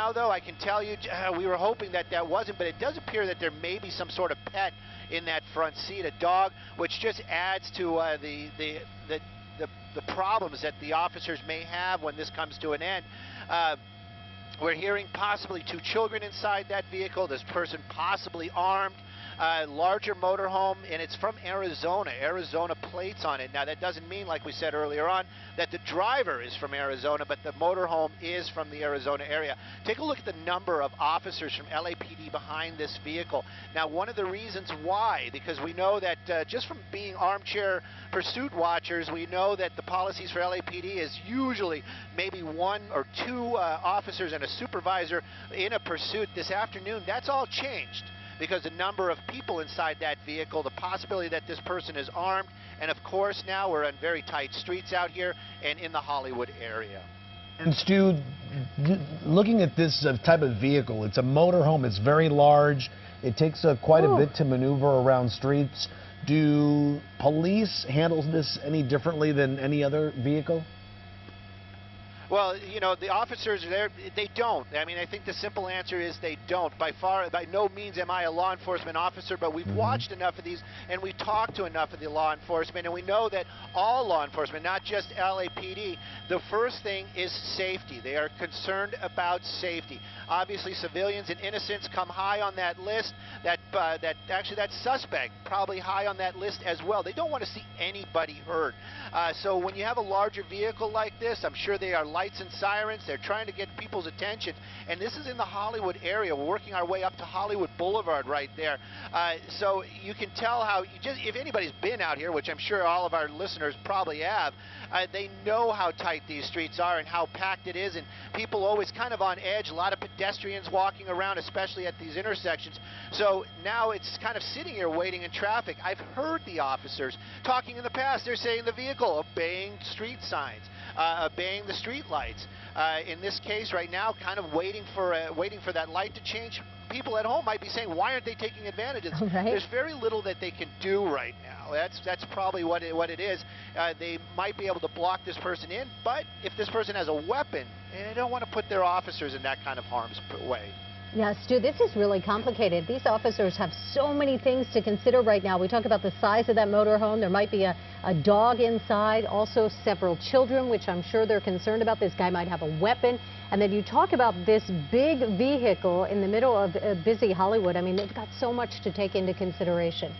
now, though, I can tell you, we were hoping that that wasn't, but it does appear that there may be some sort of pet in that front seat, a dog, which just adds to the problems that the officers may have when this comes to an end. We're hearing possibly 2 children inside that vehicle, this person possibly armed. Larger motorhome, and it's from Arizona plates on it. Now, that doesn't mean, like we said earlier on, that the driver is from Arizona, but the motorhome is from the Arizona area. Take a look at the number of officers from LAPD behind this vehicle. Now, one of the reasons why, because we know that just from being armchair pursuit watchers, we know that the policies for LAPD is usually maybe 1 or 2 officers and a supervisor in a pursuit. This afternoon, that's all changed, because the number of people inside that vehicle, the possibility that this person is armed, and of course now we're on very tight streets out here and in the Hollywood area. And Stu, looking at this type of vehicle, it's a motorhome, it's very large, it takes quite a bit to maneuver around streets. Do police handle this any differently than any other vehicle? Well, you know, the officers there, they don't. I mean, I think the simple answer is they don't. By no means am I a law enforcement officer, but we've watched enough of these and we talked to enough of the law enforcement, and we know that all law enforcement, not just LAPD, the first thing is safety. They are concerned about safety. Obviously, civilians and innocents come high on that list. That suspect probably high on that list as well. They don't want to see anybody hurt. So when you have a larger vehicle like this, I'm sure they are lights and sirens. They're trying to get people's attention, and this is in the Hollywood area. We're working our way up to Hollywood Boulevard right there. So you can tell how, if anybody's been out here, which I'm sure all of our listeners probably have, they know how tight these streets are and how packed it is, and people always kind of on edge. A lot of pedestrians walking around, especially at these intersections. So now it's kind of sitting here waiting in traffic. I've heard the officers talking in the past. They're saying the vehicle obeying street signs, obeying the street lights. In this case right now, kind of waiting for that light to change. People at home might be saying, why aren't they taking advantage of this? Right. There's very little that they can do right now. That's probably what it is. They might be able to block this person in, but if this person has a weapon, they don't want to put their officers in that kind of harm's way. Yeah, Stu, this is really complicated. These officers have so many things to consider right now. We talk about the size of that motorhome. There might be a dog inside, also several children, which I'm sure they're concerned about. This guy might have a weapon. And then you talk about this big vehicle in the middle of busy Hollywood. I mean, they've got so much to take into consideration.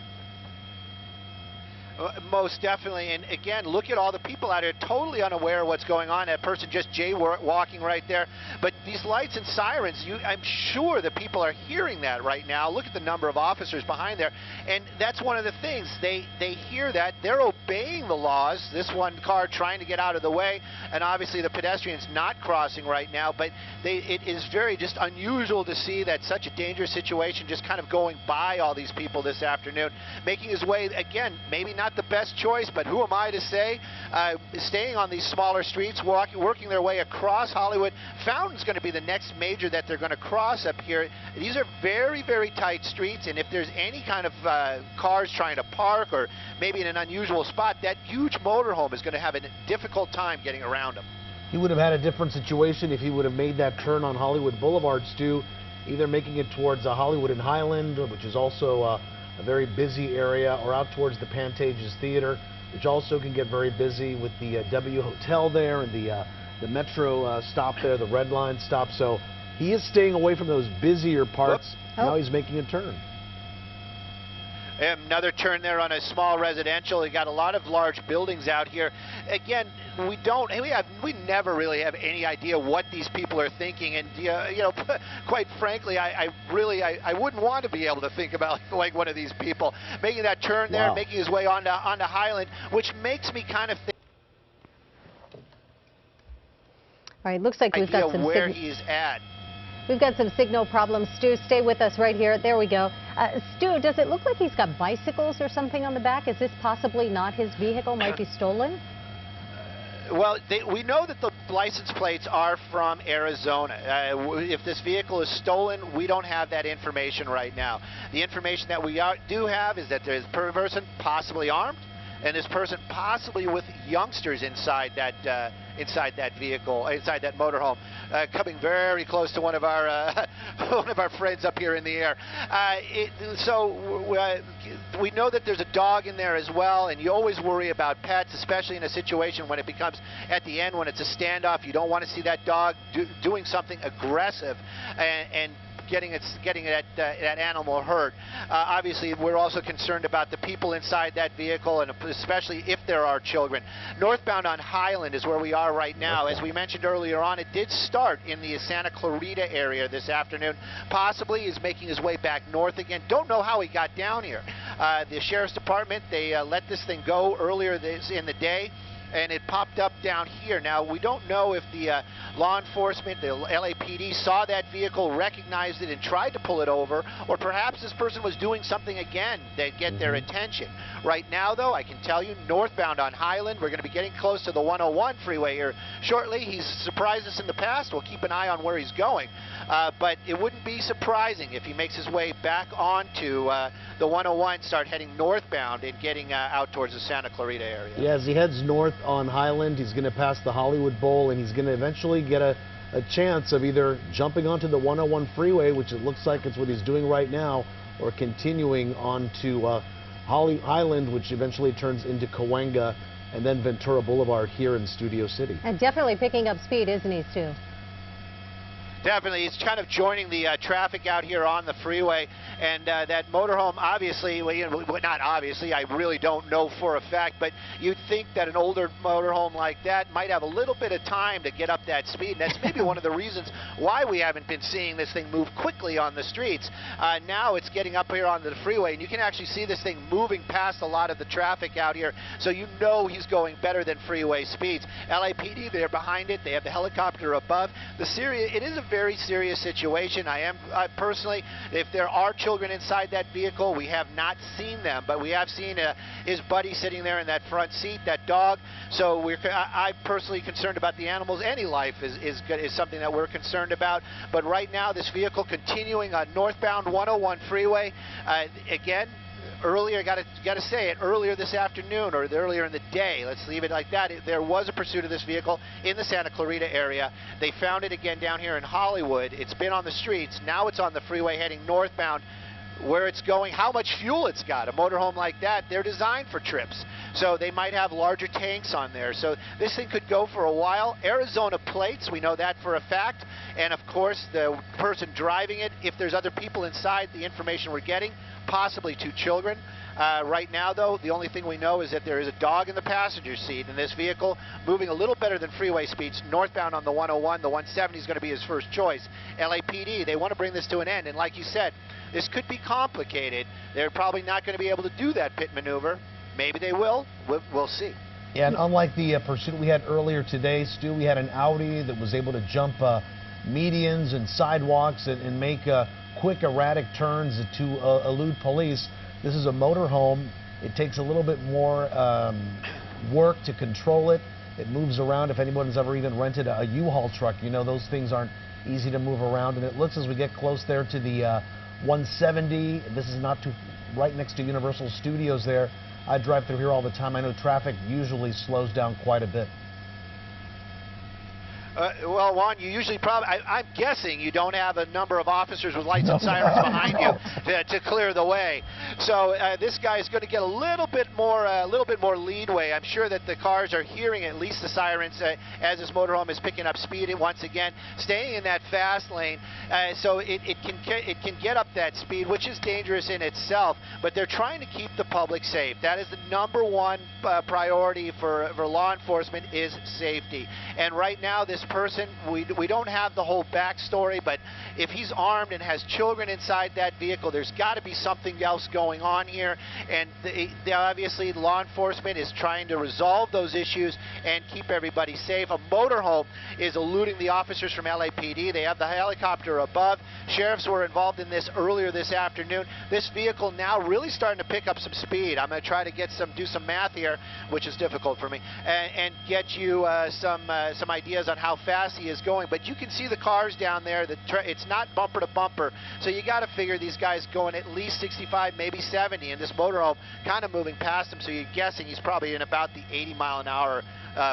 Most definitely, and again, look at all the people out here totally unaware of what's going on. That person just jaywalking right there. But these lights and sirens, I'm sure that people are hearing that right now. Look at the number of officers behind there, and that's one of the things. They hear that. They're obeying the laws. This one car trying to get out of the way, and obviously the pedestrian's not crossing right now. But it is very just unusual to see that such a dangerous situation just kind of going by all these people this afternoon, making his way, again, maybe not the best choice, but who am I to say? Staying on these smaller streets, working their way across Hollywood. Fountain's going to be the next major that they're going to cross up here. These are very, very tight streets, and if there's any kind of cars trying to park or maybe in an unusual spot, that huge motorhome is going to have a difficult time getting around them. He would have had a different situation if he would have made that turn on Hollywood Boulevard, Stu, either making it towards Hollywood and Highland, which is also a very busy area, or out towards the Pantages Theater, which also can get very busy with the W Hotel there and the Metro stop there, the Red Line stop. So he is staying away from those busier parts. Now he's making a turn. Another turn there on a small residential. You got a lot of large buildings out here. Again, we never really have any idea what these people are thinking, and you know, quite frankly, I wouldn't want to be able to think about like one of these people making that turn there, making his way onto Highland, which makes me kind of think. All right, looks like we've got some where he's at. We've got some signal problems. Stu, stay with us right here. There we go. Stu, does it look like he's got bicycles or something on the back? Is this possibly not his vehicle? Might be stolen? Well, we know that the license plates are from Arizona. If this vehicle is stolen, we don't have that information right now. The information that we do have is that there's a person possibly armed. and this person possibly with youngsters inside that vehicle, inside that motorhome, coming very close to one of our one of our friends up here in the air. We know that there's a dog in there as well, and you always worry about pets, especially in a situation when it becomes at the end, when it's a standoff. You don't want to see that dog doing something aggressive and getting that animal hurt. Obviously, we're also concerned about the people inside that vehicle, and especially if there are children. Northbound on Highland is where we are right now. As we mentioned earlier on, it did start in the Santa Clarita area this afternoon. Possibly is making his way back north again. Don't know how he got down here. The Sheriff's Department, they let this thing go earlier in the day, and it popped up down here. Now, we don't know if the law enforcement, the LAPD, saw that vehicle, recognized it, and tried to pull it over, or perhaps this person was doing something again that get their attention. Right now, though, I can tell you, northbound on Highland, we're going to be getting close to the 101 freeway here shortly. He's surprised us in the past. We'll keep an eye on where he's going. But it wouldn't be surprising if he makes his way back onto the 101, start heading northbound and getting out towards the Santa Clarita area. Yeah, as he heads north on Highland, he's going to pass the Hollywood Bowl, and he's going to eventually get a chance of either jumping onto the 101 freeway, which it looks like it's what he's doing right now, or continuing on to Highland, which eventually turns into Cahuenga, and then Ventura Boulevard here in Studio City. And definitely picking up speed, isn't he, Stu? Definitely. He's kind of joining the traffic out here on the freeway. And that motorhome, obviously, well, you know, not obviously, I really don't know for a fact, but you'd think that an older motorhome like that might have a little bit of time to get up that speed. And that's maybe one of the reasons why we haven't been seeing this thing move quickly on the streets. Now it's getting up here onto the freeway, and you can actually see this thing moving past a lot of the traffic out here. So you know he's going better than freeway speeds. LAPD, they're behind it. They have the helicopter above. It is a very serious situation. I personally, if there are children inside that vehicle, we have not seen them, but we have seen his buddy sitting there in that front seat, that dog. So I'm personally concerned about the animals. Any life is something that we're concerned about. But right now, this vehicle continuing on northbound 101 freeway. Again, earlier, got to say it, earlier this afternoon or earlier in the day, let's leave it like that, there was a pursuit of this vehicle in the Santa Clarita area. They found it again down here in Hollywood. It's been on the streets. Now it's on the freeway heading northbound. Where it's going, how much fuel it's got. A motorhome like that, they're designed for trips. So they might have larger tanks on there. So this thing could go for a while. Arizona plates, we know that for a fact. And of course, the person driving it, if there's other people inside, the information we're getting, possibly 2 children. Right now, though, the only thing we know is that there is a dog in the passenger seat in this vehicle, moving a little better than freeway speeds. Northbound on the 101, the 170 is going to be his first choice. LAPD, they want to bring this to an end. And like you said, this could be complicated. They're probably not going to be able to do that pit maneuver. Maybe they will. We'll see. Yeah, and unlike the pursuit we had earlier today, Stu, we had an Audi that was able to jump medians and sidewalks and make quick, erratic turns to elude police. This is a motorhome. It takes a little bit more work to control it. It moves around. If anyone's ever even rented a U-Haul truck, you know those things aren't easy to move around. And it looks, as we get close there to the 170, this is not too right next to Universal Studios there. I drive through here all the time. I know traffic usually slows down quite a bit. Well, Juan, you usually I'm guessing you don't have a number of officers with lights and sirens behind you to clear the way. So this guy is going to get a little bit more leadway. I'm sure that the cars are hearing at least the sirens as this motorhome is picking up speed once again, staying in that fast lane. So it can get up that speed, which is dangerous in itself. But they're trying to keep the public safe. That is the #1 priority for law enforcement, is safety. And right now, this person, we don't have the whole backstory, but if he's armed and has children inside that vehicle, there's got to be something else going on here. And obviously, law enforcement is trying to resolve those issues and keep everybody safe. A motorhome is eluding the officers from LAPD. They have the helicopter above. Sheriffs were involved in this earlier this afternoon. This vehicle now really starting to pick up some speed. I'm going to try to do some math here, which is difficult for me, and get you some ideas on how how fast he is going, but you can see the cars down there. It's not bumper to bumper, so you got to figure these guys going at least 65, maybe 70, and this motorhome kind of moving past him, so you're guessing he's probably in about the 80-mile-an-hour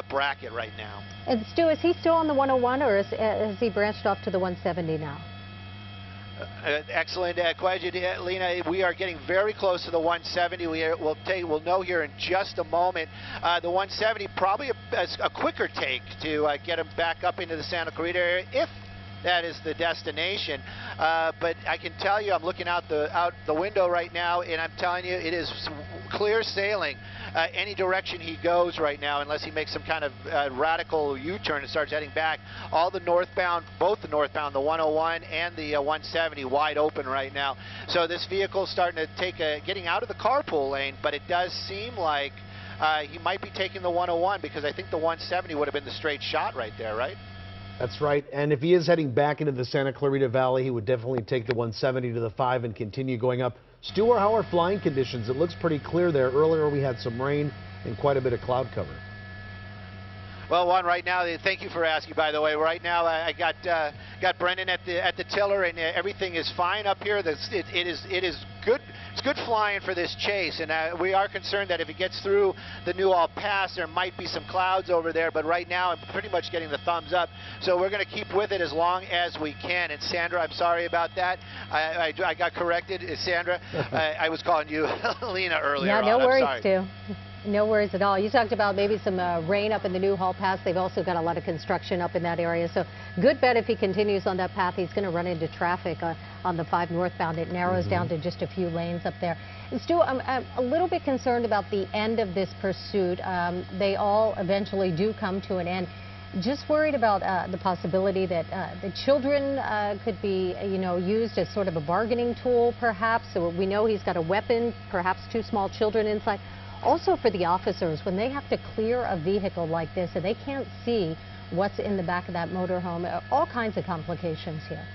bracket right now. And Stu, is he still on the 101, or has he branched off to the 170 now? Excellent question, Lena. We are getting very close to the 170. We'll know here in just a moment. The 170 probably a quicker take to get him back up into the Santa Clarita area, if that is the destination. But I can tell you, I'm looking out the window right now, and I'm telling you, it is clear sailing any direction he goes right now, unless he makes some kind of radical U-turn and starts heading back. All the northbound, both the northbound, the 101 and the 170, wide open right now. So this vehicle is starting to getting out of the carpool lane, but it does seem like he might be taking the 101, because I think the 170 would have been the straight shot right there, right? That's right. And if he is heading back into the Santa Clarita Valley, he would definitely take the 170 to the 5 and continue going up. Stu, how are flying conditions? It looks pretty clear there. Earlier we had some rain and quite a bit of cloud cover. Well, Juan, right now, thank you for asking, by the way. Right now, I got Brendan at the tiller, and everything is fine up here. It is good. It's good flying for this chase, and we are concerned that if it gets through the Newhall Pass, there might be some clouds over there. But right now, I'm pretty much getting the thumbs up. So we're going to keep with it as long as we can. And Sandra, I'm sorry about that. I got corrected, Sandra. I was calling you Lena earlier. Yeah, no worries, Stu. No worries at all. You talked about maybe some rain up in the Newhall Pass. They've also got a lot of construction up in that area. So good bet if he continues on that path, he's going to run into traffic on the 5 northbound. It narrows down to just a few lanes up there. And Stu, I'm a little bit concerned about the end of this pursuit. They all eventually do come to an end. Just worried about the possibility that the children could be, used as sort of a bargaining tool, perhaps. So we know he's got a weapon, perhaps 2 small children inside. Also for the officers, when they have to clear a vehicle like this and they can't see what's in the back of that motorhome, all kinds of complications here.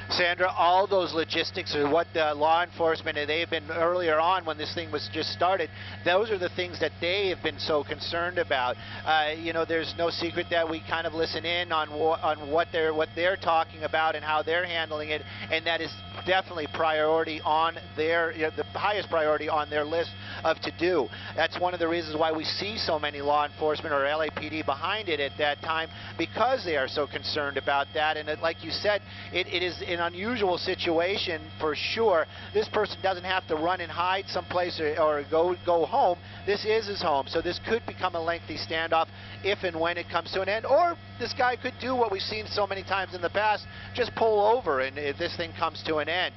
Sandra, all those logistics are what law enforcement, and they've been earlier on when this thing was just started, those are the things that they have been so concerned about. There's no secret that we kind of listen in on what they're talking about and how they're handling it, and that is definitely priority on the highest priority on their list of to-do. That's one of the reasons why we see so many law enforcement or LAPD behind it at that time, because they are so concerned about that. And like you said, it is an unusual situation for sure. This person doesn't have to run and hide someplace or go home. This is his home, so this could become a lengthy standoff if and when it comes to an end. Or this guy could do what we've seen so many times in the past, just pull over and if this thing comes to an end.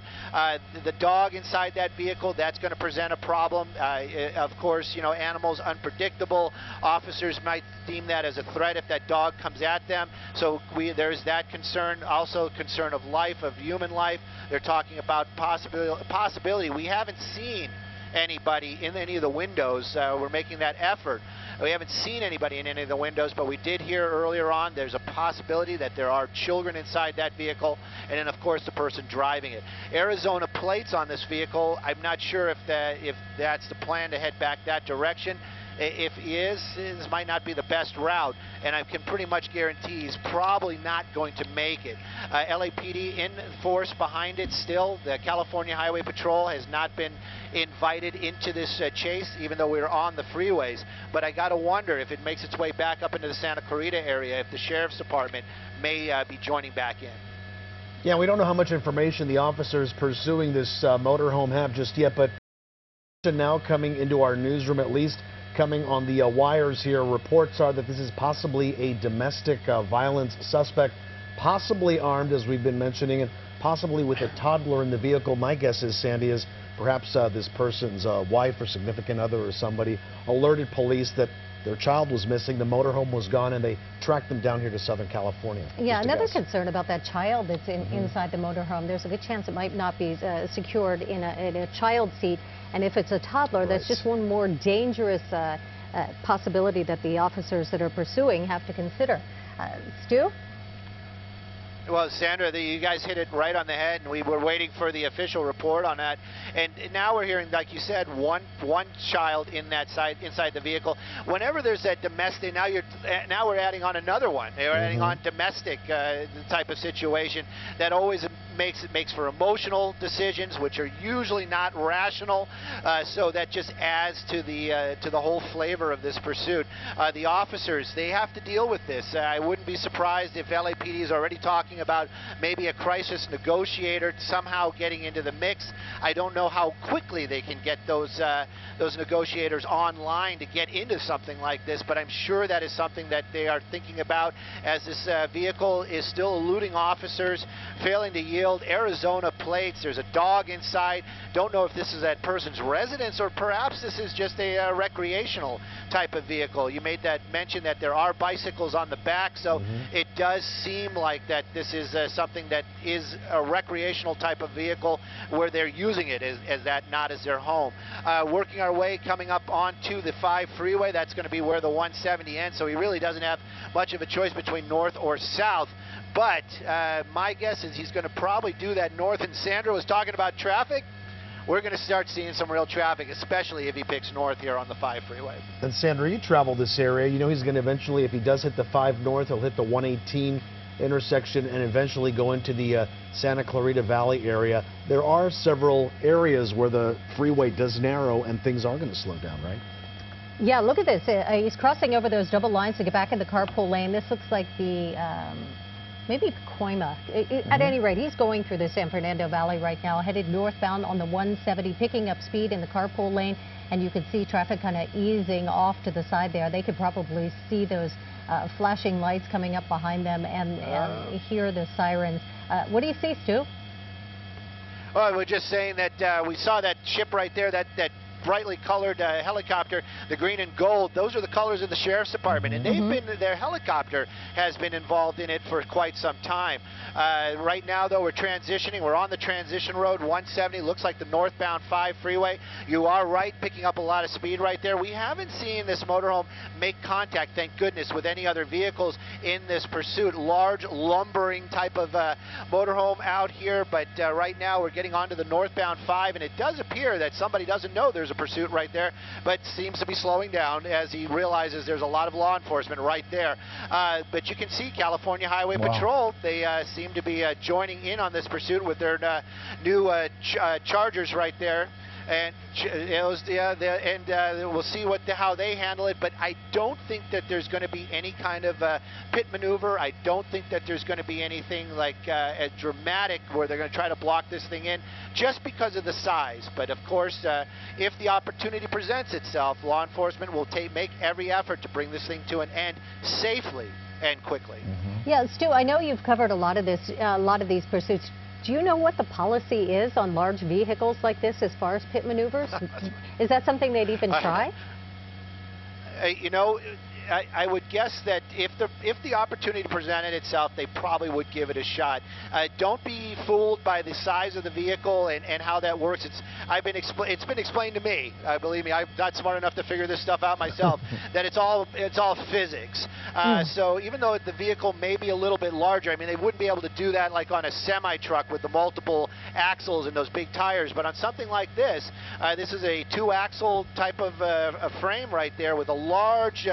The dog inside that vehicle, that's going to present a problem. Of course, animals unpredictable. Officers might deem that as a threat if that dog comes at them. So there's that concern. Also concern of life, of human life. They're talking about possibility. We haven't seen anybody in any of the windows. We're making that effort. We haven't seen anybody in any of the windows, but we did hear earlier on there's a possibility that there are children inside that vehicle, and then of course the person driving it. Arizona plates on this vehicle. I'm not sure if that's the plan to head back that direction. If he is, this might not be the best route, and I can pretty much guarantee he's probably not going to make it. LAPD in force behind it still. The California Highway Patrol has not been invited into this chase, even though we're on the freeways. But I got to wonder if it makes its way back up into the Santa Clarita area, if the Sheriff's Department may be joining back in. Yeah, we don't know how much information the officers pursuing this motorhome have just yet, but now coming into our newsroom, at least coming on the wires here, reports are that this is possibly a domestic violence suspect, possibly armed, as we've been mentioning, and possibly with a toddler in the vehicle. My guess is, Sandy, is perhaps this person's wife or significant other or somebody alerted police that their child was missing, the motorhome was gone, and they tracked them down here to Southern California. Yeah, another concern about that child that's inside the motorhome, there's a good chance it might not be secured in a child seat. And if it's a toddler, that's just one more dangerous possibility that the officers that are pursuing have to consider. Stu? Well, Sandra, you guys hit it right on the head, and we were waiting for the official report on that. And now we're hearing, like you said, one child inside the vehicle. Whenever there's that domestic, now we're adding on another one. We're adding on domestic type of situation that always makes for emotional decisions, which are usually not rational. So that just adds to the whole flavor of this pursuit. The officers, they have to deal with this. I wouldn't be surprised if LAPD is already talking about maybe a crisis negotiator somehow getting into the mix. I don't know how quickly they can get those negotiators online to get into something like this, but I'm sure that is something that they are thinking about as this vehicle is still eluding officers, failing to yield. Arizona plates, there's a dog inside. Don't know if this is that person's residence or perhaps this is just a recreational type of vehicle. You made that mention that there are bicycles on the back, so it does seem like that this is something that is a recreational type of vehicle where they're using it as that, not as their home. Working our way coming up onto the 5 freeway, that's going to be where the 170 ends, so he really doesn't have much of a choice between north or south. But my guess is he's going to probably do that north, and Sandra was talking about traffic. We're going to start seeing some real traffic, especially if he picks north here on the 5 freeway. And Sandra, you travel this area. You know he's going to eventually, if he does hit the 5 north, he'll hit the 118 intersection and eventually go into the Santa Clarita Valley area. There are several areas where the freeway does narrow and things are going to slow down, right? Yeah, look at this. He's crossing over those double lines to get back in the carpool lane. This looks like the maybe Coima. At any rate, he's going through the San Fernando Valley right now, headed northbound on the 170, picking up speed in the carpool lane, and you can see traffic kind of easing off to the side there. They could probably see those flashing lights coming up behind them and hear the sirens. What do you see, Stu? Well, we're just saying that we saw that ship right there, that brightly colored helicopter, the green and gold. Those are the colors of the Sheriff's Department, and their helicopter has been involved in it for quite some time. Right now, though, we're transitioning. We're on the transition road, 170. Looks like the northbound 5 freeway. You are right, picking up a lot of speed right there. We haven't seen this motorhome make contact, thank goodness, with any other vehicles in this pursuit. Large, lumbering type of motorhome out here, but right now we're getting onto the northbound 5, and it does appear that somebody doesn't know there's a pursuit right there, but seems to be slowing down as he realizes there's a lot of law enforcement right there. But you can see California Highway Patrol. They seem to be joining in on this pursuit with their new Chargers right there. And we'll see how they handle it. But I don't think that there's going to be any kind of pit maneuver. I don't think that there's going to be anything like as dramatic where they're going to try to block this thing in just because of the size. But of course, if the opportunity presents itself, law enforcement will make every effort to bring this thing to an end safely and quickly. Yeah, Stu, I know you've covered a lot of these pursuits. Do you know what the policy is on large vehicles like this as far as pit maneuvers? Is that something they'd even try? You know, I would guess that if the opportunity presented itself, they probably would give it a shot. Don't be fooled by the size of the vehicle and how that works. It's been explained to me. Believe me, I'm not smart enough to figure this stuff out myself. That it's all physics. So even though the vehicle may be a little bit larger, I mean, they wouldn't be able to do that like on a semi truck with the multiple axles and those big tires. But on something like this, this is a 2-axle type of a frame right there with a large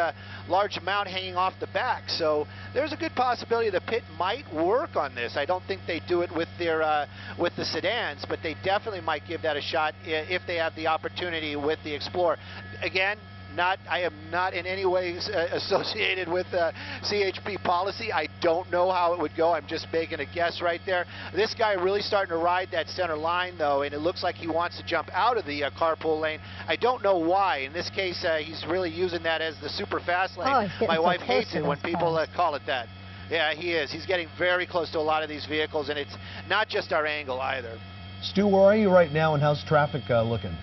mount hanging off the back. So there's a good possibility the pit might work on this. I don't think they do it with the sedans, but they definitely might give that a shot if they have the opportunity with the Explorer. Again, I am not in any way associated with CHP policy. I don't know how it would go. I'm just making a guess right there. This guy really starting to ride that center line, though, and it looks like he wants to jump out of the carpool lane. I don't know why. In this case, he's really using that as the super fast lane. My wife hates it when people call it that. Yeah, he is. He's getting very close to a lot of these vehicles, and it's not just our angle either. Stu, where are you right now, and how's traffic looking?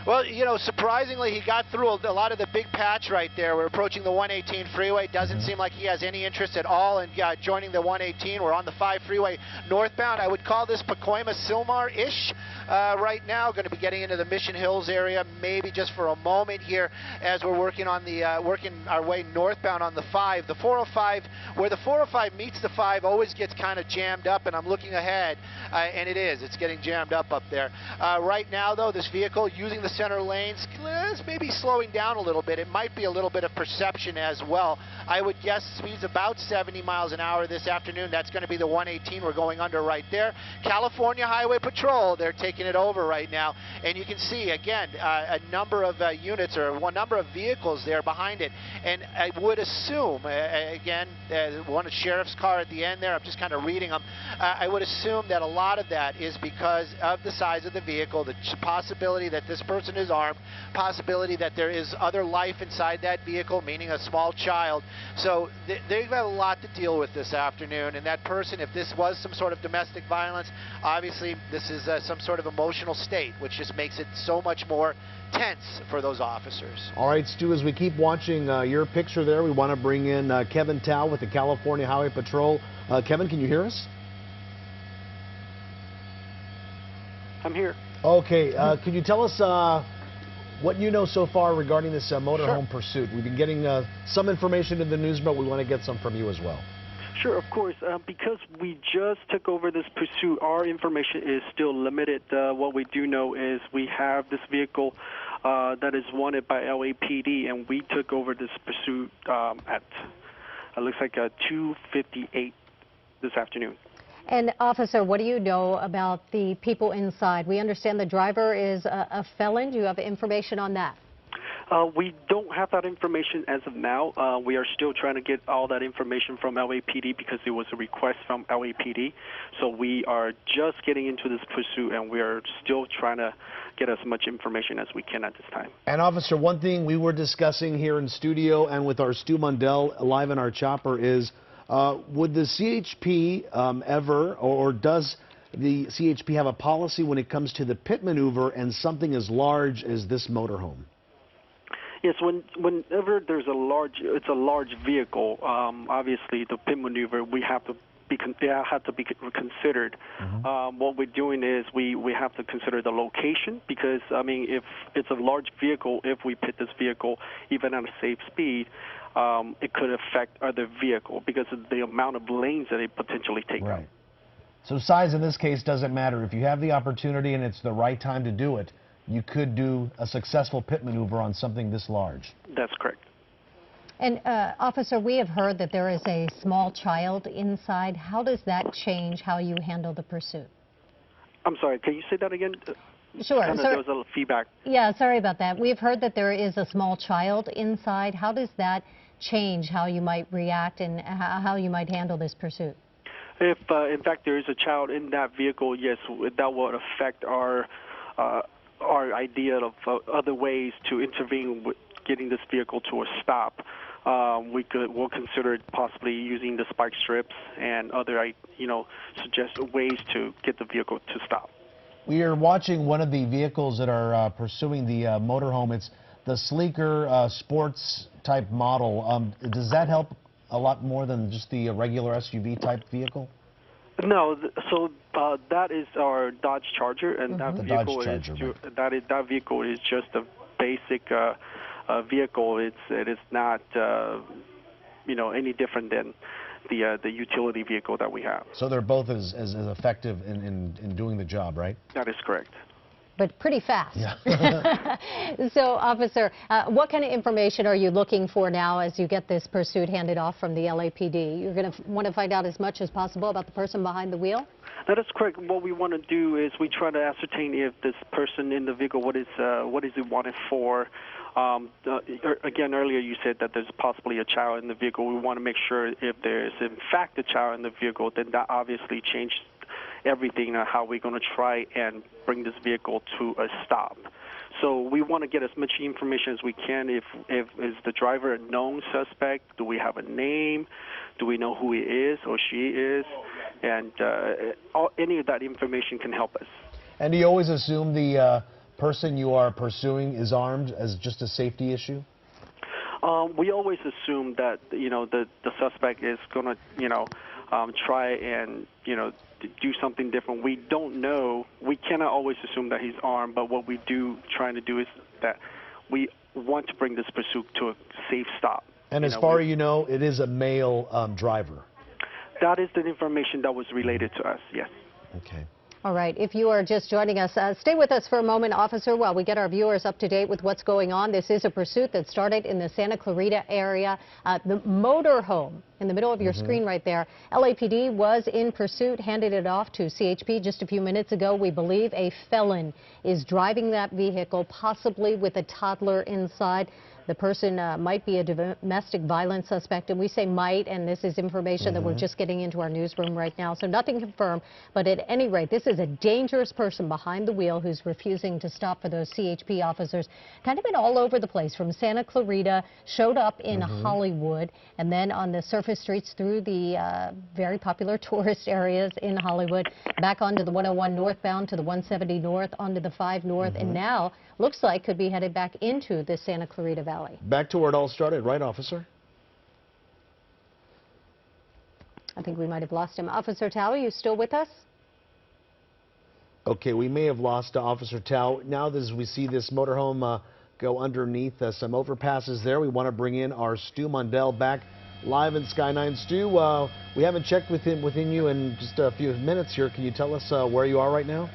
Well, you know, surprisingly, he got through a lot of the big patch right there. We're approaching the 118 freeway. Doesn't seem like he has any interest at all in joining the 118. We're on the 5 freeway northbound. I would call this Pacoima-Sylmar-ish right now. Going to be getting into the Mission Hills area, maybe just for a moment here as we're working on the working our way northbound on the 5. The 405, where the 405 meets the 5, always gets kind of jammed up, and I'm looking ahead, and it's getting jammed up there. Right now, though, this vehicle using the center lanes is maybe slowing down a little bit. It might be a little bit of perception as well. I would guess speeds about 70 miles an hour this afternoon. That's going to be the 118 we're going under right there. California Highway Patrol, they're taking it over right now. And you can see, again, a number of units or one number of vehicles there behind it. And I would assume, again, one sheriff's car at the end there, I'm just kind of reading them. I would assume that a lot of that is because of the size of the vehicle, the possibility that this person is armed, possibility that there is other life inside that vehicle, meaning a small child. So they've got a lot to deal with this afternoon, and that person, if this was some sort of domestic violence, obviously this is some sort of emotional state, which just makes it so much more tense for those officers. All right, Stu, as we keep watching your picture there, we want to bring in Kevin Tao with the California Highway Patrol. Kevin, can you hear us? I'm here. Okay, could you tell us what you know so far regarding this motorhome pursuit? We've been getting some information in the news, but we want to get some from you as well. Sure, of course. Because we just took over this pursuit, our information is still limited. What we do know is we have this vehicle that is wanted by LAPD, and we took over this pursuit at, it looks like 2:58 this afternoon. And, officer, what do you know about the people inside? We understand the driver is a felon. Do you have information on that? We don't have that information as of now. We are still trying to get all that information from LAPD because it was a request from LAPD. So we are just getting into this pursuit, and we are still trying to get as much information as we can at this time. And, officer, one thing we were discussing here in studio and with our Stu Mundell live in our chopper is, would the CHP ever, or does the CHP have a policy when it comes to the pit maneuver and something as large as this motorhome? Yes, whenever there's it's a large vehicle, obviously the pit maneuver we have to be considered. What we're doing is we have to consider the location, because I mean, if it's a large vehicle, if we pit this vehicle even at a safe speed, it could affect other vehicle because of the amount of lanes that it potentially take up. Right. So size in this case doesn't matter. If you have the opportunity and it's the right time to do it, you could do a successful pit maneuver on something this large. That's correct. And, officer, we have heard that there is a small child inside. How does that change how you handle the pursuit? I'm sorry, can you say that again? Sure. There was a little feedback. Yeah, sorry about that. We've heard that there is a small child inside. How does that change how you might react and how you might handle this pursuit? If, in fact, there is a child in that vehicle, yes, that would affect our idea of other ways to intervene with getting this vehicle to a stop. We'll consider possibly using the spike strips and other, suggest ways to get the vehicle to stop. We are watching one of the vehicles that are pursuing the motorhome. It's the sleeker sports type model. Does that help a lot more than just the regular SUV type vehicle? No, so that is our Dodge Charger, and that vehicle is just a basic vehicle. It is not any different than the utility vehicle that we have. So they're both as effective in doing the job, right? That is correct. But pretty fast. Yeah. So, officer, what kind of information are you looking for now as you get this pursuit handed off from the LAPD? You're going to want to find out as much as possible about the person behind the wheel? That is correct. What we want to do is we try to ascertain if this person in the vehicle, what is it wanted for. Again, earlier you said that there's possibly a child in the vehicle. We want to make sure if there is in fact a child in the vehicle, then that obviously changes everything on how we're going to try and bring this vehicle to a stop. So we want to get as much information as we can. If is the driver a known suspect? Do we have a name? Do we know who he is or she is? And any of that information can help us. And do you always assume the person you are pursuing is armed as just a safety issue? We always assume that the suspect is going to try and do something different. We don't know. We cannot always assume that he's armed, but what we do trying to do is that we want to bring this pursuit to a safe stop. And as far as you know, it is a male driver. That is the information that was related to us, yes. Okay. All right, if you are just joining us, stay with us for a moment, officer, while we get our viewers up to date with what's going on. This is a pursuit that started in the Santa Clarita area. The motorhome in the middle of your screen right there. LAPD was in pursuit, handed it off to CHP just a few minutes ago. We believe a felon is driving that vehicle, possibly with a toddler inside. The person might be a domestic violence suspect, and we say might, and this is information that we're just getting into our newsroom right now, so nothing confirmed. But at any rate, this is a dangerous person behind the wheel who's refusing to stop for those CHP officers. Kind of been all over the place, from Santa Clarita, showed up in Hollywood, and then on the surface streets through the very popular tourist areas in Hollywood, back onto the 101 northbound to the 170 north, onto the 5 north, and now looks like could be headed back into the Santa Clarita Valley. Back to where it all started, right, officer? I think we might have lost him. Officer Tao, are you still with us? Okay, we may have lost Officer Tao. Now as we see this motorhome go underneath some overpasses there, we want to bring in our Stu Mundell back live in Sky 9. Stu, we haven't checked within you in just a few minutes here. Can you tell us where you are right now?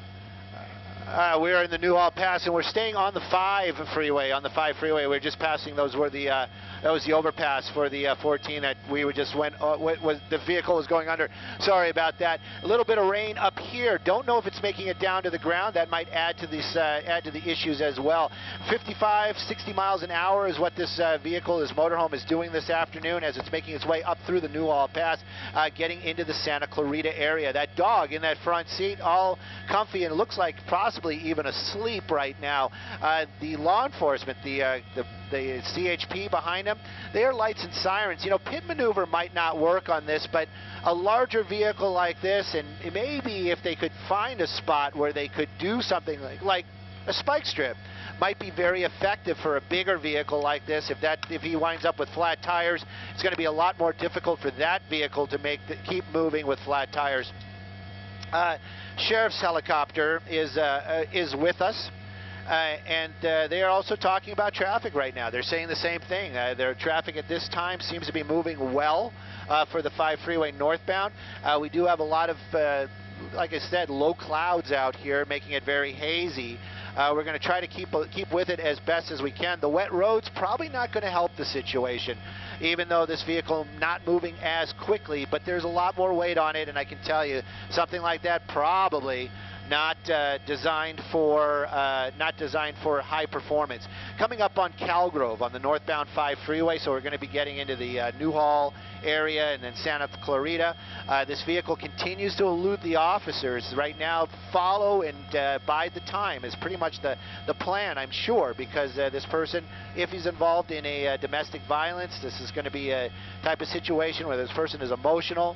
We're in the Newhall Pass, and we're staying on the 5 freeway. On the 5 freeway, we're just passing those where the that was the overpass for the 14 that we were just went. The vehicle was going under. Sorry about that. A little bit of rain up here. Don't know if it's making it down to the ground. That might add to this the issues as well. 55, 60 miles an hour is what this vehicle, this motorhome, is doing this afternoon as it's making its way up through the Newhall Pass, getting into the Santa Clarita area. That dog in that front seat, all comfy and looks like possibly even asleep right now. The law enforcement, the CHP behind them, their lights and sirens. Pit maneuver might not work on this, but a larger vehicle like this, and maybe if they could find a spot where they could do something like a spike strip, might be very effective for a bigger vehicle like this. If he winds up with flat tires, it's going to be a lot more difficult for that vehicle to keep moving with flat tires. Sheriff's helicopter is with us, and they are also talking about traffic right now. They're saying the same thing. Their traffic at this time seems to be moving well for the 5 freeway northbound. We do have a lot of, like I said, low clouds out here, making it very hazy. We're going to try to keep with it as best as we can. The wet roads probably not going to help the situation, even though this vehicle not moving as quickly, but there's a lot more weight on it, and I can tell you something like that probably not designed for high performance. Coming up on Calgrove on the northbound 5 freeway, so we're going to be getting into the Newhall area and then Santa Clarita. This vehicle continues to elude the officers. Right now, follow and bide the time is pretty much the plan, I'm sure, because this person, if he's involved in a domestic violence, this is going to be a type of situation where this person is emotional.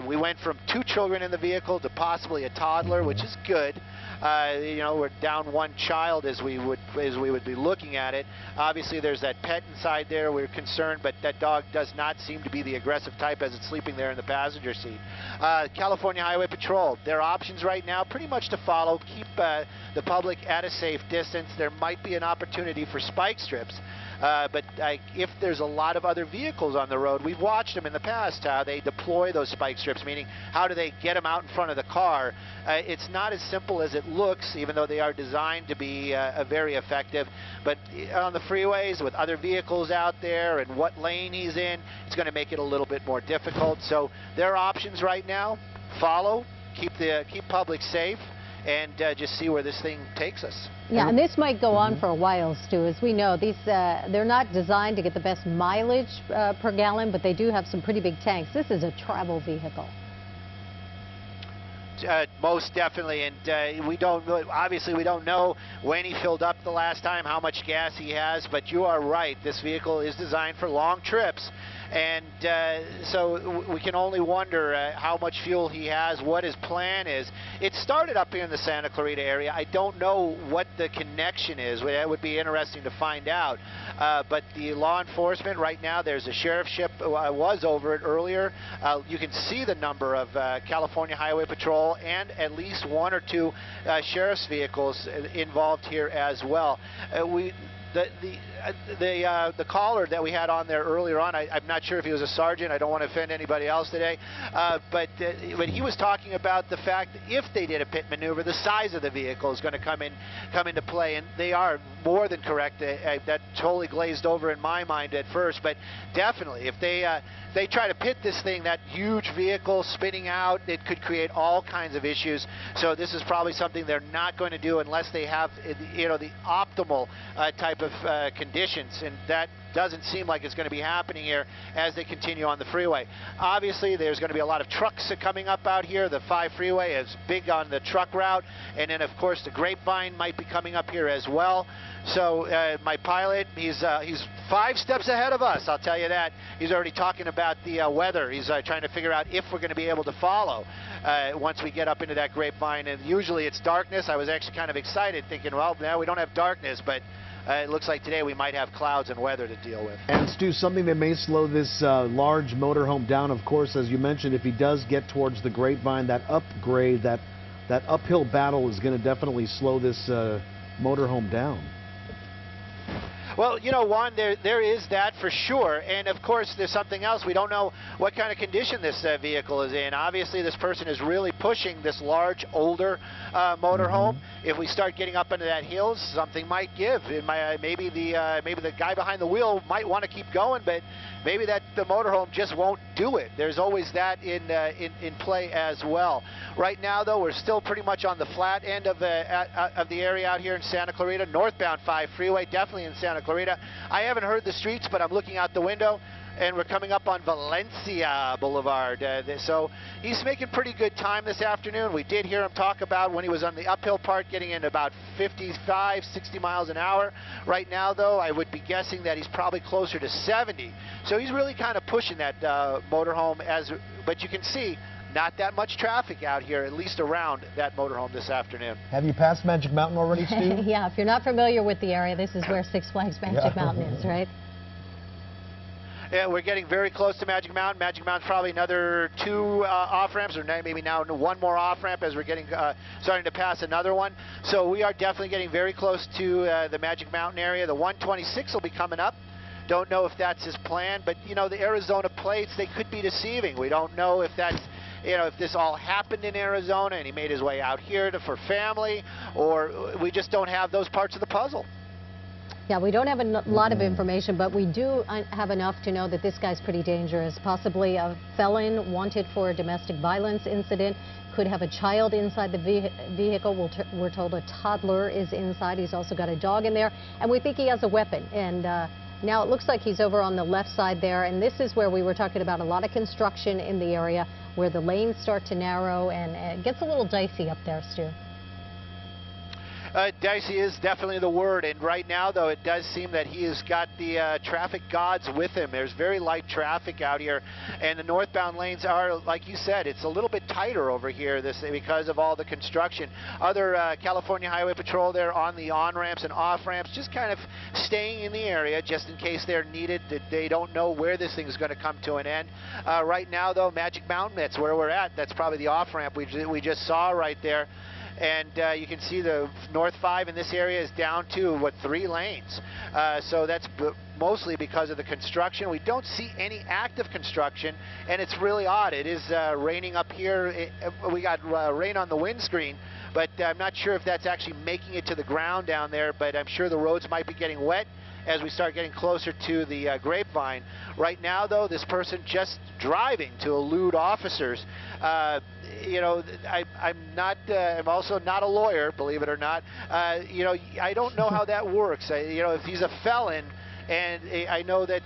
We went from 2 children in the vehicle to possibly a toddler, which is good. We're down 1 child as we would be looking at it. Obviously, there's that pet inside there. We're concerned, but that dog does not seem to be the aggressive type as it's sleeping there in the passenger seat. California Highway Patrol, their options right now pretty much to follow, keep the public at a safe distance. There might be an opportunity for spike strips. But if there's a lot of other vehicles on the road, we've watched them in the past, how they deploy those spike strips, meaning how do they get them out in front of the car. It's not as simple as it looks, even though they are designed to be very effective. But on the freeways with other vehicles out there and what lane he's in, it's going to make it a little bit more difficult. So their options right now, follow, keep public safe, and just see where this thing takes us. Yeah, and this might go on for a while, Stu. As we know, these they're not designed to get the best mileage per gallon, but they do have some pretty big tanks. This is a travel vehicle. Most definitely, and obviously we don't know when he filled up the last time, how much gas he has, but you are right, this vehicle is designed for long trips, and so we can only wonder how much fuel he has, what his plan is. It started up here in the Santa Clarita area. I don't know what the connection is. That would be interesting to find out. But the law enforcement right now, there's a sheriff's ship was over it earlier. You can see the number of California Highway Patrol and at least 1 or 2 sheriff's vehicles involved here as well. The caller that we had on there earlier on, I'm not sure if he was a sergeant. I don't want to offend anybody else today, but he was talking about the fact that if they did a pit maneuver, the size of the vehicle is going to come into play, and they are more than correct. That totally glazed over in my mind at first, but definitely if they try to pit this thing, that huge vehicle spinning out, it could create all kinds of issues. So this is probably something they're not going to do unless they have, the optimal type of conditions, and that doesn't seem like it's going to be happening here as they continue on the freeway. Obviously, there's going to be a lot of trucks coming up out here. The 5 freeway is big on the truck route, and then of course the Grapevine might be coming up here as well. So my pilot, he's 5 steps ahead of us, I'll tell you that. He's already talking about the weather. He's trying to figure out if we're going to be able to follow once we get up into that Grapevine. And usually it's darkness. I was actually kind of excited, thinking, well, now we don't have darkness, but it looks like today we might have clouds and weather to deal with. And Stu, something that may slow this large motorhome down, of course, as you mentioned, if he does get towards the Grapevine, that upgrade, that uphill battle is going to definitely slow this motorhome down. Well, Juan, there is that for sure. And, of course, there's something else. We don't know what kind of condition this vehicle is in. Obviously, this person is really pushing this large, older motorhome. If we start getting up into that hills, something might give. Maybe the guy behind the wheel might want to keep going, but maybe the motorhome just won't do it. There's always that in play as well. Right now, though, we're still pretty much on the flat end of the area out here in Santa Clarita. Northbound 5 freeway, definitely in Santa Clarita. I haven't heard the streets, but I'm looking out the window, and we're coming up on Valencia Boulevard. So he's making pretty good time this afternoon. We did hear him talk about when he was on the uphill part getting in about 55, 60 miles an hour. Right now, though, I would be guessing that he's probably closer to 70. So he's really kind of pushing that motorhome, but you can see not that much traffic out here, at least around that motorhome this afternoon. Have you passed Magic Mountain already, Stu? Yeah, if you're not familiar with the area, this is where Six Flags Magic Mountain is, right? Yeah, we're getting very close to Magic Mountain. Magic Mountain's probably another 2 off-ramps, or maybe now 1 more off-ramp as we're getting starting to pass another one. So we are definitely getting very close to the Magic Mountain area. The 126 will be coming up. Don't know if that's his plan, but, the Arizona plates, they could be deceiving. We don't know if that's, if this all happened in Arizona and he made his way out here for family, or we just don't have those parts of the puzzle. Yeah, we don't have a lot of information, but we do have enough to know that this guy's pretty dangerous, possibly a felon wanted for a domestic violence incident, could have a child inside the vehicle. We're told a toddler is inside. He's also got a dog in there, and we think he has a weapon. And now it looks like he's over on the left side there, and this is where we were talking about a lot of construction in the area where the lanes start to narrow, and it gets a little dicey up there, Stu. Dicey is definitely the word, and right now, though, it does seem that he has got the traffic gods with him. There's very light traffic out here, and the northbound lanes are, like you said, it's a little bit tighter over here because of all the construction. Other California Highway Patrol there on the on-ramps and off-ramps, just kind of staying in the area just in case they're needed. They don't know where this thing is going to come to an end. Right now, though, Magic Mountain, that's where we're at. That's probably the off-ramp we just saw right there. And you can see the North 5 in this area is down to, 3 lanes. So that's mostly because of the construction. We don't see any active construction, and it's really odd. It is raining up here. We got rain on the windscreen, but I'm not sure if that's actually making it to the ground down there, but I'm sure the roads might be getting wet as we start getting closer to the Grapevine. Right now, though, this person just driving to elude officers. I'm also not a lawyer, believe it or not. I don't know how that works. If he's a felon, and I know that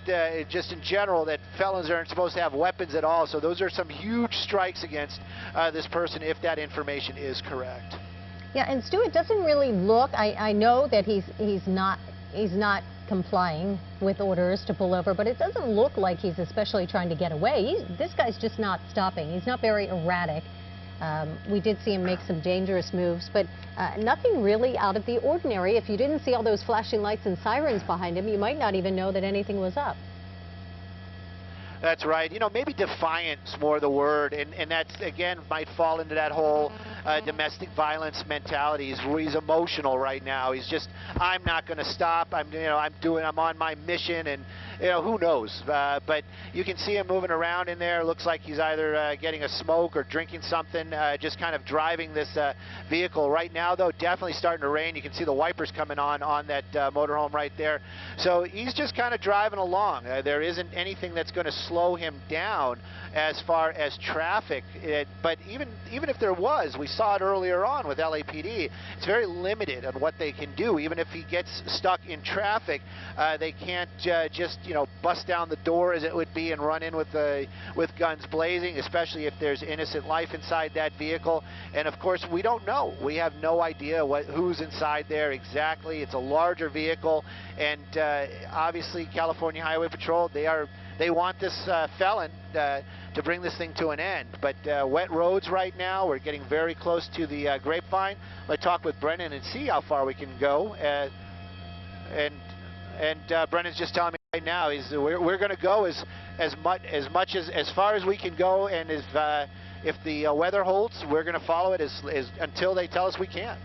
just in general that felons aren't supposed to have weapons at all. So those are some huge strikes against this person if that information is correct. Yeah, and Stu, it doesn't really look. I know that he's not complying with orders to pull over, but it doesn't look like he's especially trying to get away. This guy's just not stopping. He's not very erratic. We did see him make some dangerous moves, but nothing really out of the ordinary. If you didn't see all those flashing lights and sirens behind him, you might not even know that anything was up. That's right. You know, maybe defiant's more the word, and that's, again, might fall into that whole domestic violence mentality. He's emotional right now. He's just, I'm not going to stop. I'm on my mission, and who knows? But you can see him moving around in there. Looks like he's either getting a smoke or drinking something, just kind of driving this vehicle. Right now, though, definitely starting to rain. You can see the wipers coming on that motorhome right there. So he's just kind of driving along. There isn't anything that's going to slow him down as far as traffic. But even if there was, we saw it earlier on with LAPD, it's very limited on what they can do. Even if he gets stuck in traffic, they can't just bust down the door, as it would be, and run in with guns blazing, especially if there's innocent life inside that vehicle. And of course, we don't know. We have no idea who's inside there exactly. It's a larger vehicle, and obviously California Highway Patrol, they want this felon to bring this thing to an end. But wet roads right now. We're getting very close to the grapevine. Let's talk with Brennan and see how far we can go. And Brennan's just telling me right now we're going to go as far as we can go, and if the weather holds, we're going to follow it until they tell us we can.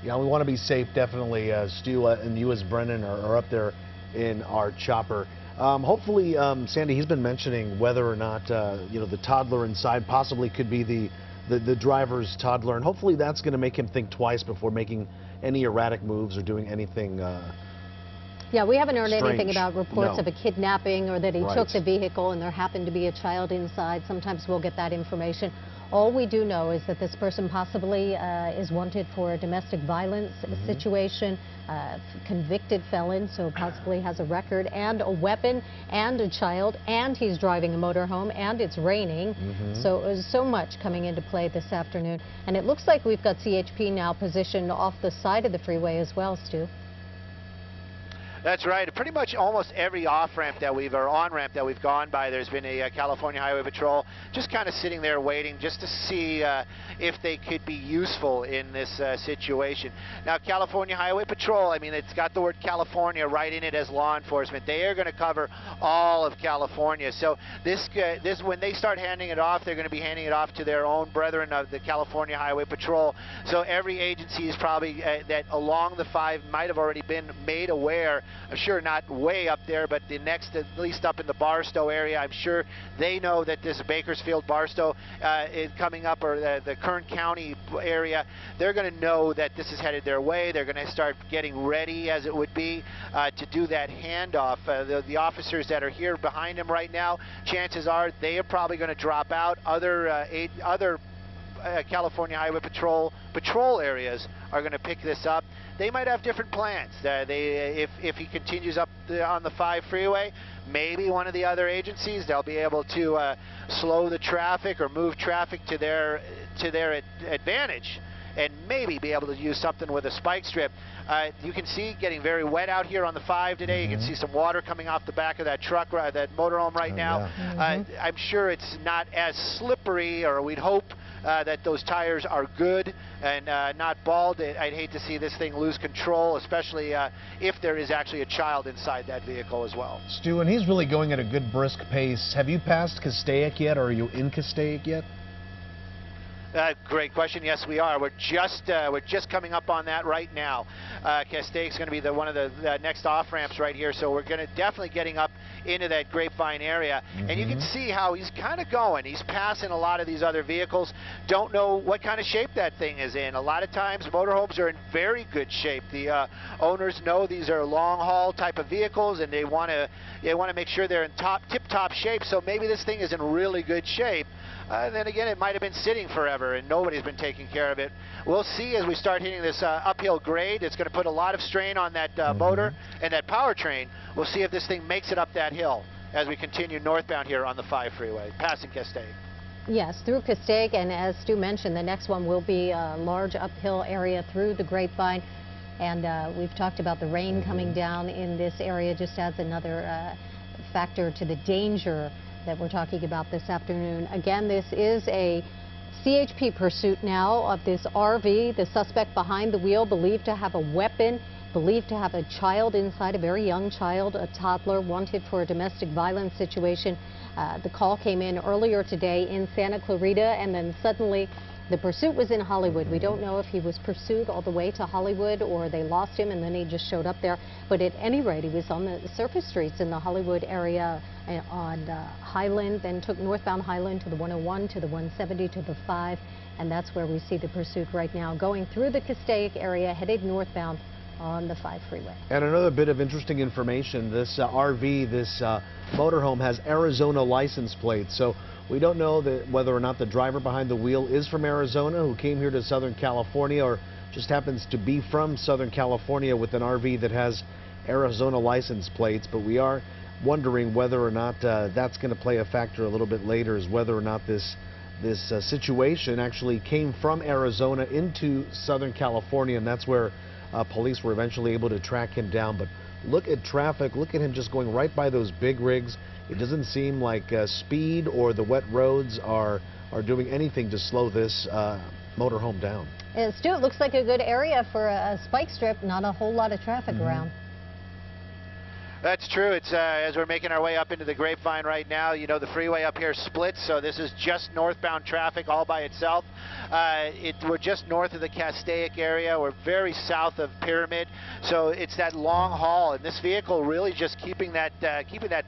Yeah, we want to be safe, definitely. Stu and you as Brennan are up there in our chopper. Hopefully, Sandy, he's been mentioning whether or not the toddler inside possibly could be the driver's toddler, and hopefully that's going to make him think twice before making any erratic moves or doing anything. Yeah, we haven't heard strange. anything about reports No. of a kidnapping or that he Right. took the vehicle and there happened to be a child inside. Sometimes we'll get that information. All we do know is that this person possibly is wanted for a domestic violence situation, convicted felon, so possibly has a record, and a weapon, and a child, and he's driving a motorhome, and it's raining. So much coming into play this afternoon. And it looks like we've got CHP now positioned off the side of the freeway as well, Stu. That's right. Pretty much almost every off-ramp or on-ramp that we've gone by, there's been a California Highway Patrol just kind of sitting there waiting just to see if they could be useful in this situation. Now, California Highway Patrol, I mean, it's got the word California right in it as law enforcement. They are going to cover all of California. So this when they start handing it off, they're going to be handing it off to their own brethren of the California Highway Patrol. So every agency is probably that along the 5 might have already been made aware. I'm sure not way up there, but the next, at least up in the Barstow area, I'm sure they know that this Bakersfield Barstow is coming up, or the Kern County area. They're going to know that this is headed their way. They're going to start getting ready, as it would be, to do that handoff. The officers that are here behind them right now, chances are they are probably going to drop out. Other California Highway patrol areas are going to pick this up. They might have different plans. If he continues up on the 5 freeway, maybe one of the other agencies, they'll be able to slow the traffic or move traffic to their advantage, and maybe be able to use something with a spike strip. You can see getting very wet out here on the 5 today. You can see some water coming off the back of that truck, that motorhome right now. Yeah. I'm sure it's not as slippery, or we'd hope that those tires are good and not bald. I'd hate to see this thing lose control, especially if there is actually a child inside that vehicle as well. Stu, and he's really going at a good brisk pace. Have you passed Castaic yet, or are you in Castaic yet? Great question. Yes, we are. We're just coming up on that right now. Castaic's going to be one of the next off ramps right here, so we're going to definitely getting up into that Grapevine area. And you can see how he's kind of going. He's passing a lot of these other vehicles. Don't know what kind of shape that thing is in. A lot of times motorhomes are in very good shape. The owners know these are long haul type of vehicles, and they want to make sure they're in tip-top shape. So maybe this thing is in really good shape. Then again, it might have been sitting forever and nobody's been taking care of it. We'll see as we start hitting this uphill grade. It's going to put a lot of strain on that motor and that powertrain. We'll see if this thing makes it up that hill as we continue northbound here on the 5 freeway, passing Castaic. Yes, through Castaic, and as Stu mentioned, the next one will be a large uphill area through the Grapevine. And we've talked about the rain coming down in this area, just adds another factor to the danger that we're talking about this afternoon. Again, this is a CHP pursuit now of this RV. The suspect behind the wheel believed to have a weapon, believed to have a child inside, a very young child, a toddler, wanted for a domestic violence situation. The call came in earlier today in Santa Clarita, and then suddenly the pursuit was in Hollywood. We don't know if he was pursued all the way to Hollywood or they lost him and then he just showed up there. But at any rate, he was on the surface streets in the Hollywood area on Highland, then took northbound Highland to the 101, to the 170, to the 5. And that's where we see the pursuit right now, going through the Castaic area, headed northbound on the 5 freeway. And another bit of interesting information, this RV, this motorhome has Arizona license plates. So we don't know whether or not the driver behind the wheel is from Arizona, who came here to Southern California, or just happens to be from Southern California with an RV that has Arizona license plates. But we are wondering whether or not that's going to play a factor a little bit later, is whether or not this situation actually came from Arizona into Southern California, and that's where police were eventually able to track him down. But look at traffic. Look at him just going right by those big rigs. It doesn't seem like speed or the wet roads are doing anything to slow this motorhome down. And Stu, it looks like a good area for a spike strip. Not a whole lot of traffic around. That's true. It's as we're making our way up into the Grapevine right now, you know, the freeway up here splits, so this is just northbound traffic all by itself. We're just north of the Castaic area. We're very south of Pyramid, so it's that long haul, and this vehicle really just keeping that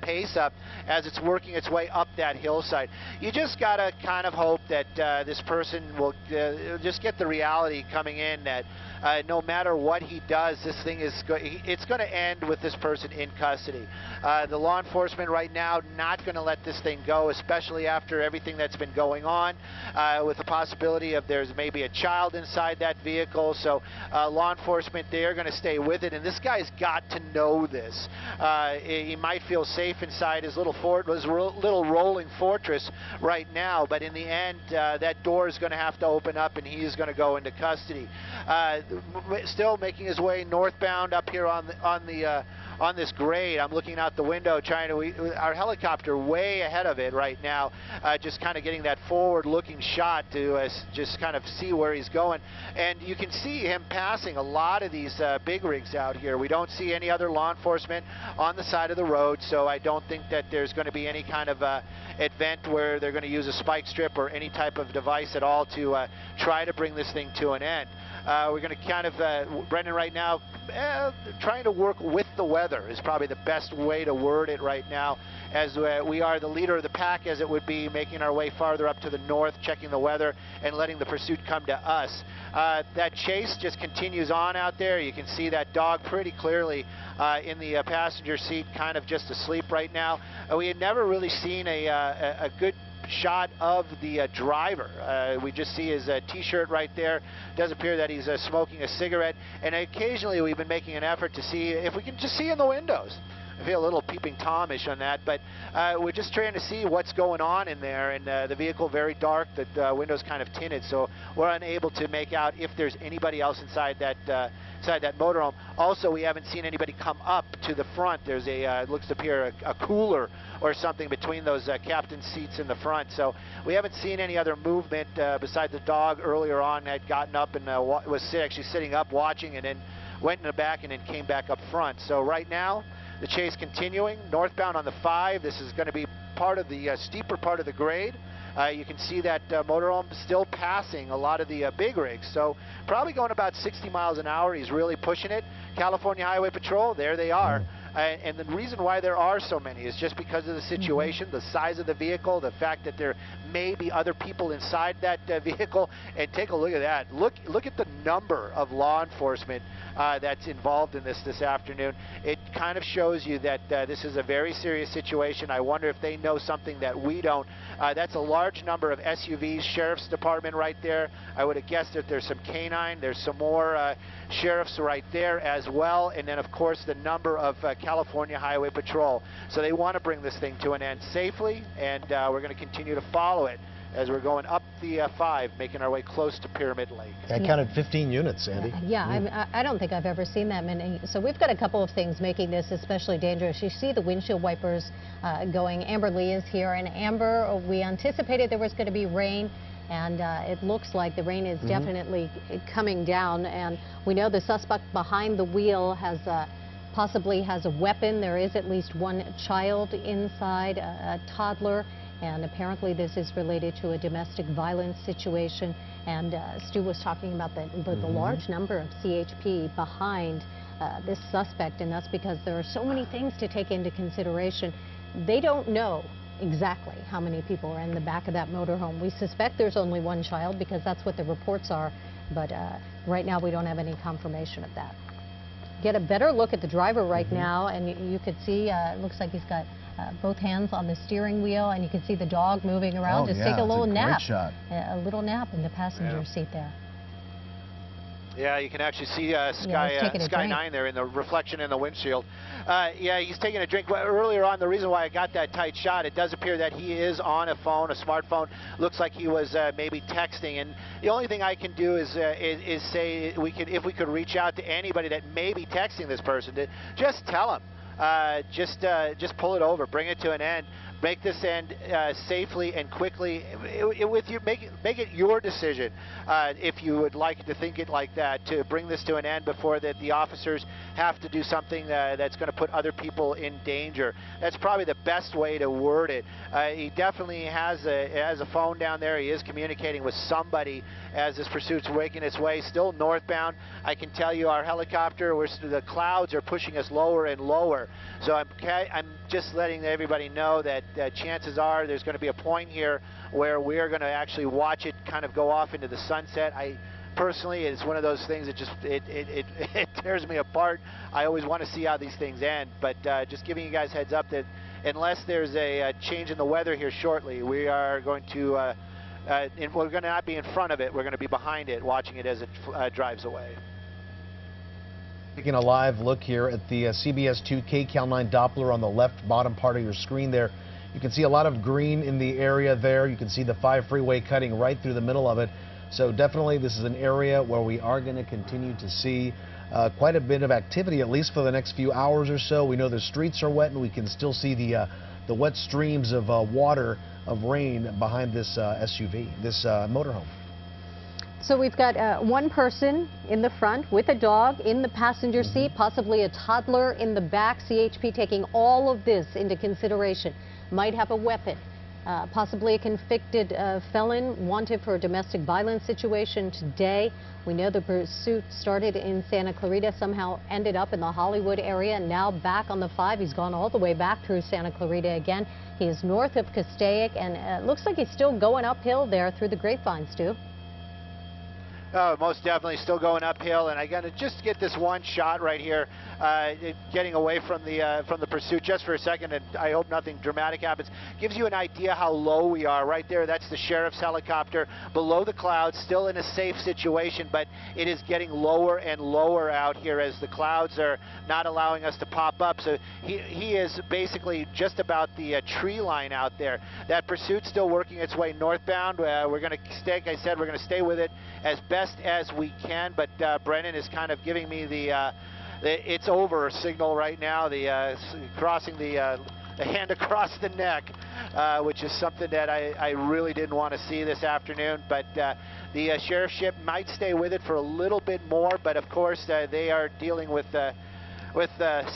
pace up as it's working its way up that hillside. You just gotta kind of hope that this person will just get the reality coming in that no matter what he does, this thing is it's going to end with this person in custody. The law enforcement right now not going to let this thing go, especially after everything that's been going on, with the possibility of there's maybe a child inside that vehicle. So law enforcement, they're going to stay with it, and this guy's got to know this. He might feel safe inside his little rolling fortress right now, but in the end, that door is going to have to open up, and he is going to go into custody. Still making his way northbound up here on this grade. I'm looking out the window, trying to our helicopter way ahead of it right now, just kind of getting that forward-looking shot to just kind of see where he's going. And you can see him passing a lot of these big rigs out here. We don't see any other law enforcement on the side of the road, so I don't think that there's going to be any kind of event where they're going to use a spike strip or any type of device at all to try to bring this thing to an end. We're going to kind of, Brendan, right now, trying to work with the weather is probably the best way to word it right now, as we are the leader of the pack, as it would be, making our way farther up to the north, checking the weather, and letting the pursuit come to us. That chase just continues on out there. You can see that dog pretty clearly in the passenger seat, kind of just asleep right now. We had never really seen a good shot of the driver. We just see his t-shirt right there. Does appear that he's smoking a cigarette, and occasionally we've been making an effort to see if we can just see in the windows. I feel a little peeping Tomish on that, but we're just trying to see what's going on in there, and the vehicle very dark, the windows kind of tinted, so we're unable to make out if there's anybody else inside that motorhome. Also, we haven't seen anybody come up to the front. There's looks to appear a cooler or something between those captain's seats in the front, so we haven't seen any other movement besides the dog earlier on had gotten up and was actually sitting up watching, and then went in the back and then came back up front. So right now, the chase continuing northbound on the 5. This is going to be part of the steeper part of the grade. You can see that motorhome still passing a lot of the big rigs, so probably going about 60 miles an hour. He's really pushing it. California Highway Patrol, there they are. And the reason why there are so many is just because of the situation, the size of the vehicle, the fact that there may be other people inside that vehicle. And take a look at that. Look at the number of law enforcement that's involved in this afternoon. It kind of shows you that this is a very serious situation. I wonder if they know something that we don't. That's a large number of SUVs, Sheriff's Department right there. I would have guessed that there's some canine. There's some more sheriffs right there as well. And then, of course, the number of California Highway Patrol. So they want to bring this thing to an end safely, and we're going to continue to follow it as we're going up the 5, making our way close to Pyramid Lake. I counted 15 units, Andy. I don't think I've ever seen that many. So we've got a couple of things making this especially dangerous. You see the windshield wipers going. Amber Lee is here, and Amber, we anticipated there was going to be rain. and it looks like the rain is definitely coming down. And we know the suspect behind the wheel has possibly has a weapon. There is at least one child inside, a toddler, and apparently this is related to a domestic violence situation. And Stu was talking about the large number of CHP behind this suspect, and that's because there are so many things to take into consideration. They don't know exactly how many people are in the back of that motorhome. We suspect there's only one child because that's what the reports are, but right now we don't have any confirmation of that. Get a better look at the driver right now, and you could see it looks like he's got both hands on the steering wheel, and you can see the dog moving around. Just take a little nap. Shot. A little nap in the passenger seat there. Yeah, you can actually see Sky 9 there in the reflection in the windshield. Yeah, he's taking a drink. But earlier on, the reason why I got that tight shot, it does appear that he is on a phone, a smartphone. Looks like he was maybe texting. And the only thing I can do is say if we could reach out to anybody that may be texting this person, to just tell him. Just pull it over, bring it to an end, make this end safely and quickly. Make it your decision if you would like to think it like that, to bring this to an end before the officers have to do something that's going to put other people in danger. That's probably the best way to word it. He definitely has a phone down there. He is communicating with somebody as this pursuit's making its way. Still northbound. I can tell you our helicopter, the clouds are pushing us lower and lower. So I'm just letting everybody know that chances are there's going to be a point here where we're going to actually watch it kind of go off into the sunset. Personally, it's one of those things that just it tears me apart. I always want to see how these things end, but just giving you guys heads up that unless there's a change in the weather here shortly, we are going to we're going to not be in front of it. We're going to be behind it, watching it as it drives away. Taking a live look here at the CBS 2 KCAL 9 Doppler on the left bottom part of your screen there. You can see a lot of green in the area there. You can see the 5 freeway cutting right through the middle of it. So definitely this is an area where we are going to continue to see quite a bit of activity, at least for the next few hours or so. We know the streets are wet, and we can still see the wet streams of water, of rain behind this SUV, this motorhome. So we've got one person in the front with a dog in the passenger seat, possibly a toddler in the back. CHP taking all of this into consideration. Might have a weapon, possibly a convicted felon wanted for a domestic violence situation today. We know the pursuit started in Santa Clarita, somehow ended up in the Hollywood area, and now back on the 5. He's gone all the way back through Santa Clarita again. He is north of Castaic, and it looks like he's still going uphill there through the grapevine, Stu. Oh, most definitely still going uphill, and I got to just get this one shot right here, getting away from the pursuit just for a second, and I hope nothing dramatic happens. Gives you an idea how low we are right there. That's the sheriff's helicopter below the clouds, still in a safe situation, but it is getting lower and lower out here as the clouds are not allowing us to pop up. So he is basically just about the tree line out there. That pursuit's still working its way northbound. We're going to stay, like I said, we're going to stay with it as best as we can, but Brennan is kind of giving me the it's over signal right now, crossing the hand across the neck, which is something that I really didn't want to see this afternoon. But the sheriff's ship might stay with it for a little bit more, but of course they are dealing with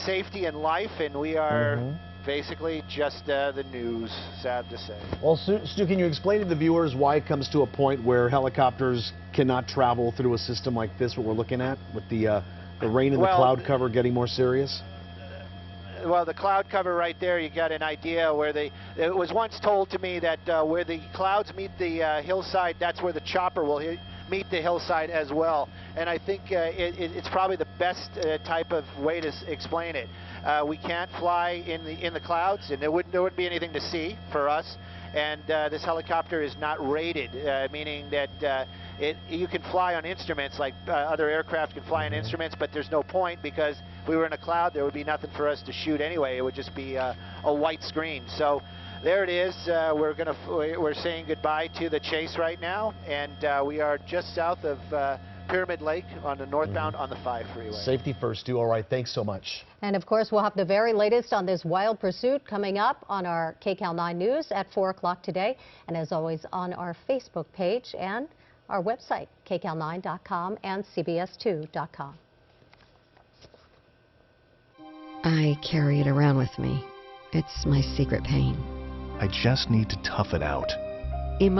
safety and life, and we are basically just the news, sad to say. Well, Stu, can you explain to the viewers why it comes to a point where helicopters cannot travel through a system like this, what we're looking at, with the rain and the cloud cover getting more serious? Well, the cloud cover right there, you got an idea where it was once told to me that where the clouds meet the hillside, that's where the chopper will meet the hillside as well. And I think it's probably the best type of way to explain it. We can't fly in the clouds, and there wouldn't be anything to see for us. And this helicopter is not rated, meaning that you can fly on instruments like other aircraft can fly on instruments, but there's no point, because if we were in a cloud, there would be nothing for us to shoot anyway. It would just be a white screen. So there it is. We're saying goodbye to the chase right now, and we are just south of Pyramid Lake on the northbound on the 5 freeway. Safety first, Stu. All right, thanks so much. And of course, we'll have the very latest on this wild pursuit coming up on our KCAL 9 News at 4 o'clock today. And as always, on our Facebook page and our website, kcal9.com and cbs2.com. I carry it around with me. It's my secret pain. I just need to tough it out.